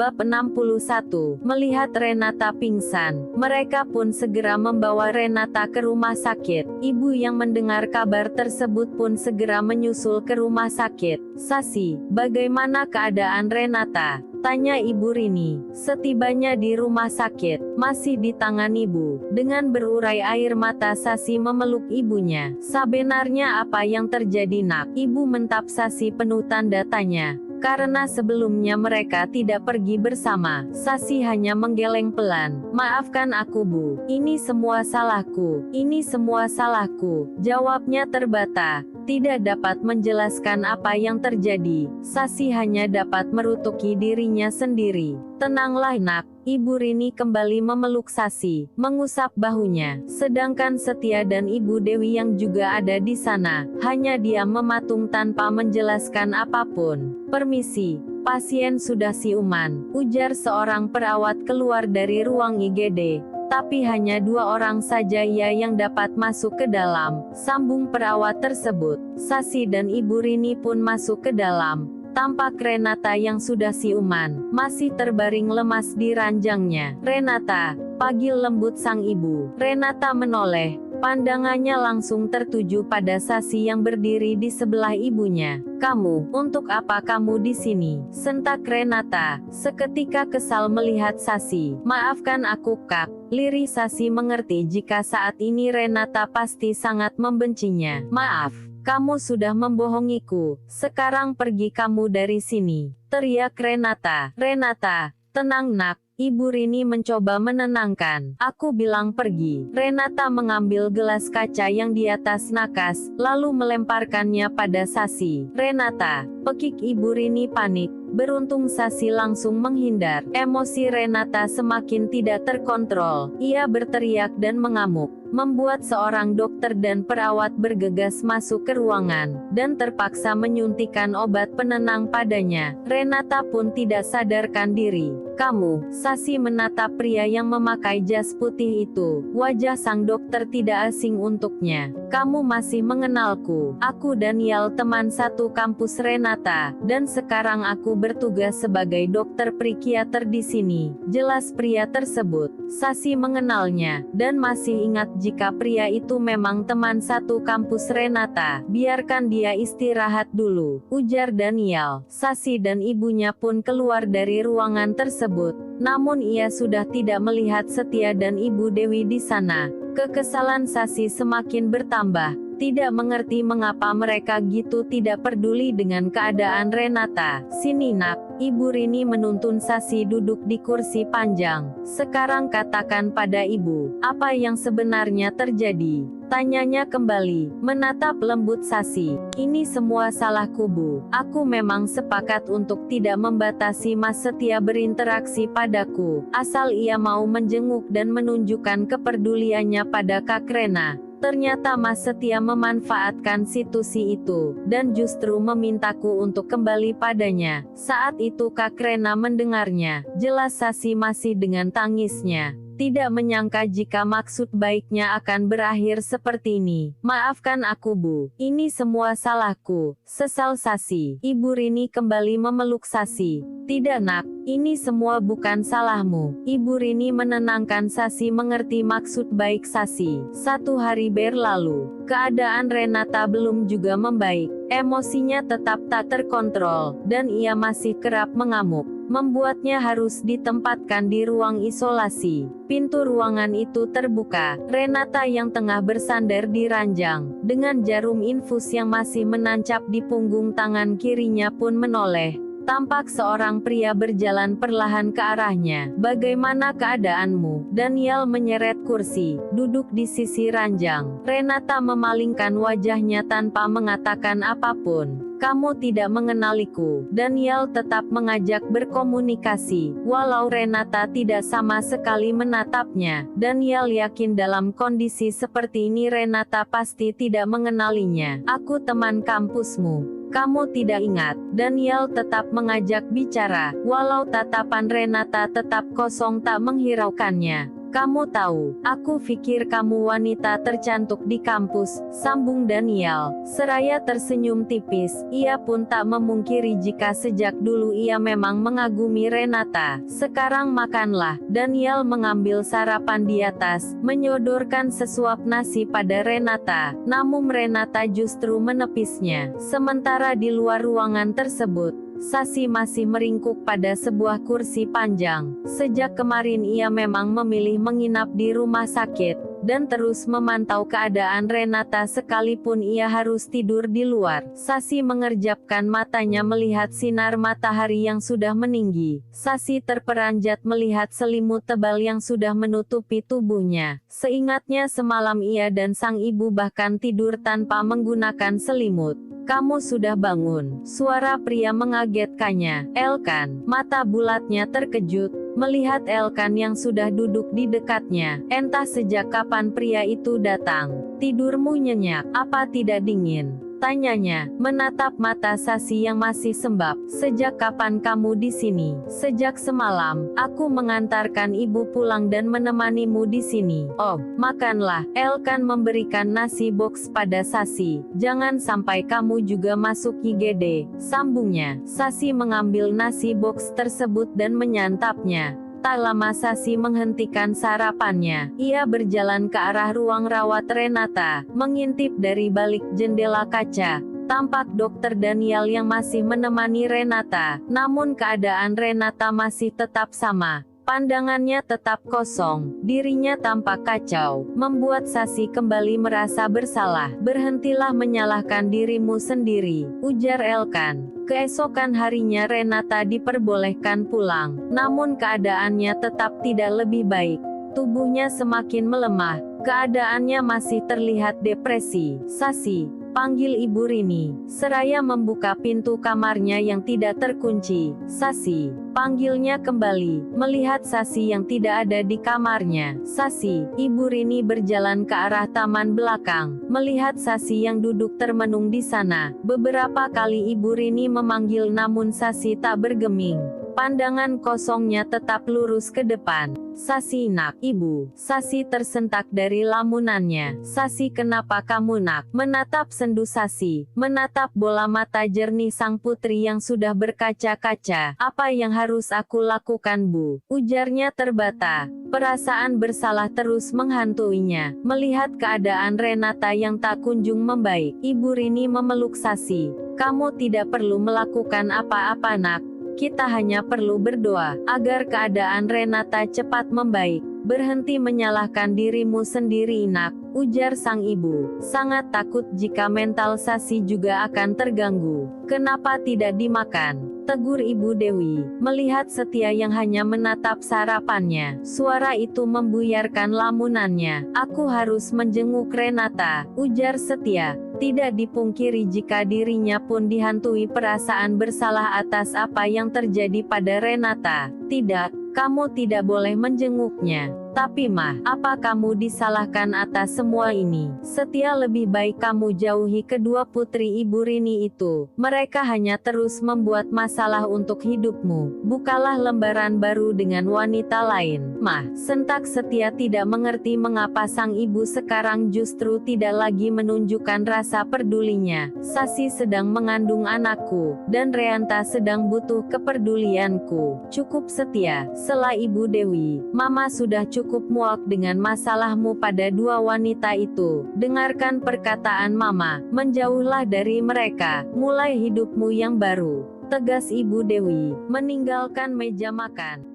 Bab 61. Melihat Renata pingsan, mereka pun segera membawa Renata ke rumah sakit. Ibu yang mendengar kabar tersebut pun segera menyusul ke rumah sakit. "Sasi, bagaimana keadaan Renata?" tanya Ibu Rini. Setibanya di rumah sakit, masih di tangan ibu. Dengan berurai air mata Sasi memeluk ibunya. "Sebenarnya apa yang terjadi, Nak?" Ibu mentap Sasi penuh tanda tanya. Karena sebelumnya mereka tidak pergi bersama, Sasi hanya menggeleng pelan. "Maafkan aku, Bu. Ini semua salahku. Ini semua salahku," jawabnya terbata. Tidak dapat menjelaskan apa yang terjadi. Sasi hanya dapat merutuki dirinya sendiri. "Tenanglah, Nak." Ibu Rini kembali memeluk Sasi, mengusap bahunya. Sedangkan Setia dan Ibu Dewi yang juga ada di sana, hanya diam mematung tanpa menjelaskan apapun. "Permisi, pasien sudah siuman," ujar seorang perawat keluar dari ruang IGD. "Tapi hanya 2 orang saja ya yang dapat masuk ke dalam," sambung perawat tersebut. Sasi dan Ibu Rini pun masuk ke dalam. Tampak Renata yang sudah siuman, masih terbaring lemas di ranjangnya. "Renata," panggil lembut sang ibu. Renata menoleh. Pandangannya langsung tertuju pada Sasi yang berdiri di sebelah ibunya. "Kamu, untuk apa kamu di sini?" sentak Renata, seketika kesal melihat Sasi. "Maafkan aku, Kak." Lirih Sasi mengerti jika saat ini Renata pasti sangat membencinya. "Maaf, kamu sudah membohongiku. Sekarang pergi kamu dari sini," teriak Renata. "Renata, tenang, Nak." Ibu Rini mencoba menenangkan. "Aku bilang pergi." Renata mengambil gelas kaca yang di atas nakas, lalu melemparkannya pada Sasi. "Renata!" pekik Ibu Rini panik. Beruntung Sasi langsung menghindar. Emosi Renata semakin tidak terkontrol. Ia berteriak dan mengamuk, membuat seorang dokter dan perawat bergegas masuk ke ruangan, dan terpaksa menyuntikkan obat penenang padanya. Renata pun tidak sadarkan diri. "Kamu?" Sasi menatap pria yang memakai jas putih itu. Wajah sang dokter tidak asing untuknya. "Kamu masih mengenalku? Aku Daniel, teman satu kampus Renata, dan sekarang aku bertugas sebagai dokter psikiater di sini," jelas pria tersebut. Sasi mengenalnya, dan masih ingat jika pria itu memang teman satu kampus Renata. "Biarkan dia istirahat dulu," ujar Daniel. Sasi dan ibunya pun keluar dari ruangan tersebut. Namun ia sudah tidak melihat Setia dan Ibu Dewi di sana. Kekesalan Sasi semakin bertambah. Tidak mengerti mengapa mereka gitu tidak peduli dengan keadaan Renata. "Sini, Nak." Ibu Rini menuntun Sasi duduk di kursi panjang. "Sekarang katakan pada ibu, apa yang sebenarnya terjadi?" tanyanya kembali, menatap lembut Sasi. "Ini semua salahku, Bu. Aku memang sepakat untuk tidak membatasi Mas Setia berinteraksi padaku, asal ia mau menjenguk dan menunjukkan kepeduliannya pada Kak Rena. Ternyata Mas Setia memanfaatkan situasi itu, dan justru memintaku untuk kembali padanya." Saat itu Kak Rena mendengarnya. Jelas Sasi masih dengan tangisnya. Tidak menyangka jika maksud baiknya akan berakhir seperti ini. "Maafkan aku, Bu. Ini semua salahku," sesal Sasi. Ibu Rini kembali memeluk Sasi. "Tidak, Nak. Ini semua bukan salahmu." Ibu Rini menenangkan Sasi mengerti maksud baik Sasi. 1 hari berlalu. Keadaan Renata belum juga membaik. Emosinya tetap tak terkontrol, dan ia masih kerap mengamuk, membuatnya harus ditempatkan di ruang isolasi. Pintu ruangan itu terbuka. Renata yang tengah bersandar di ranjang, dengan jarum infus yang masih menancap di punggung tangan kirinya pun menoleh. Tampak seorang pria berjalan perlahan ke arahnya. "Bagaimana keadaanmu?" Daniel menyeret kursi, duduk di sisi ranjang. Renata memalingkan wajahnya tanpa mengatakan apapun. "Kamu tidak mengenaliku." Daniel tetap mengajak berkomunikasi, walau Renata tidak sama sekali menatapnya. Daniel yakin dalam kondisi seperti ini Renata pasti tidak mengenalinya. "Aku teman kampusmu. Kamu tidak ingat?" Daniel tetap mengajak bicara, walau tatapan Renata tetap kosong tak menghiraukannya. Kamu tahu, aku pikir kamu wanita tercantik di kampus, sambung Daniel. Seraya tersenyum tipis, ia pun tak memungkiri jika sejak dulu ia memang mengagumi Renata. Sekarang makanlah. Daniel mengambil sarapan di atas, menyodorkan sesuap nasi pada Renata. Namun Renata justru menepisnya. Sementara di luar ruangan tersebut, Sasi masih meringkuk pada sebuah kursi panjang. Sejak kemarin ia memang memilih menginap di rumah sakit, dan terus memantau keadaan Renata sekalipun ia harus tidur di luar. Sasi mengerjapkan matanya melihat sinar matahari yang sudah meninggi. Sasi terperanjat melihat selimut tebal yang sudah menutupi tubuhnya. Seingatnya semalam ia dan sang ibu bahkan tidur tanpa menggunakan selimut. Kamu sudah bangun, suara pria mengagetkannya. Elkan, mata bulatnya terkejut, melihat Elkan yang sudah duduk di dekatnya. Entah sejak kapan pria itu datang. Tidurmu nyenyak, apa tidak dingin? Tanyanya, menatap mata Sasi yang masih sembab. Sejak kapan kamu di sini? Sejak semalam, aku mengantarkan ibu pulang dan menemanimu di sini. Oh, makanlah. Elkan memberikan nasi box pada Sasi. Jangan sampai kamu juga masuk IGD, sambungnya. Sasi mengambil nasi box tersebut dan menyantapnya. Tak lama Sasi menghentikan sarapannya. Ia berjalan ke arah ruang rawat Renata, mengintip dari balik jendela kaca. Tampak Dokter Daniel yang masih menemani Renata, namun keadaan Renata masih tetap sama. Pandangannya tetap kosong, dirinya tampak kacau, membuat Sasi kembali merasa bersalah. Berhentilah menyalahkan dirimu sendiri, ujar Elkan. Keesokan harinya Renata diperbolehkan pulang, namun keadaannya tetap tidak lebih baik. Tubuhnya semakin melemah, keadaannya masih terlihat depresi. Sasi, panggil Ibu Rini. Seraya membuka pintu kamarnya yang tidak terkunci. Sasi, panggilnya kembali, melihat Sasi yang tidak ada di kamarnya. Sasi, Ibu Rini berjalan ke arah taman belakang, melihat Sasi yang duduk termenung di sana. Beberapa kali Ibu Rini memanggil namun Sasi tak bergeming. Pandangan kosongnya tetap lurus ke depan. Sasi, nak, ibu. Sasi tersentak dari lamunannya. Sasi, kenapa kamu, nak? Menatap sendu Sasi, menatap bola mata jernih sang putri yang sudah berkaca-kaca. Apa yang harus aku lakukan, Bu? Ujarnya terbata. Perasaan bersalah terus menghantuinya. Melihat keadaan Renata yang tak kunjung membaik, Ibu Rini memeluk Sasi. Kamu tidak perlu melakukan apa-apa, nak. Kita hanya perlu berdoa, agar keadaan Renata cepat membaik. Berhenti menyalahkan dirimu sendiri, nak, ujar sang ibu. Sangat takut jika mental Sasi juga akan terganggu. Kenapa tidak dimakan? Tegur Ibu Dewi, melihat Setia yang hanya menatap sarapannya. Suara itu membuyarkan lamunannya. Aku harus menjenguk Renata, ujar Setia. Tidak dipungkiri jika dirinya pun dihantui perasaan bersalah atas apa yang terjadi pada Renata. Tidak, kamu tidak boleh menjenguknya. Tapi mah, apa kamu disalahkan atas semua ini? Setia, lebih baik kamu jauhi kedua putri Ibu Rini itu. Mereka hanya terus membuat masalah untuk hidupmu. Bukalah lembaran baru dengan wanita lain. Mah, sentak Setia tidak mengerti mengapa sang ibu sekarang justru tidak lagi menunjukkan rasa pedulinya. Sasi sedang mengandung anakku, dan Reanta sedang butuh kepedulianku. Cukup Setia, sela Ibu Dewi. Mama sudah cukup muak dengan masalahmu pada dua wanita itu. Dengarkan perkataan Mama, menjauhlah dari mereka, mulai hidupmu yang baru. Tegas Ibu Dewi, meninggalkan meja makan.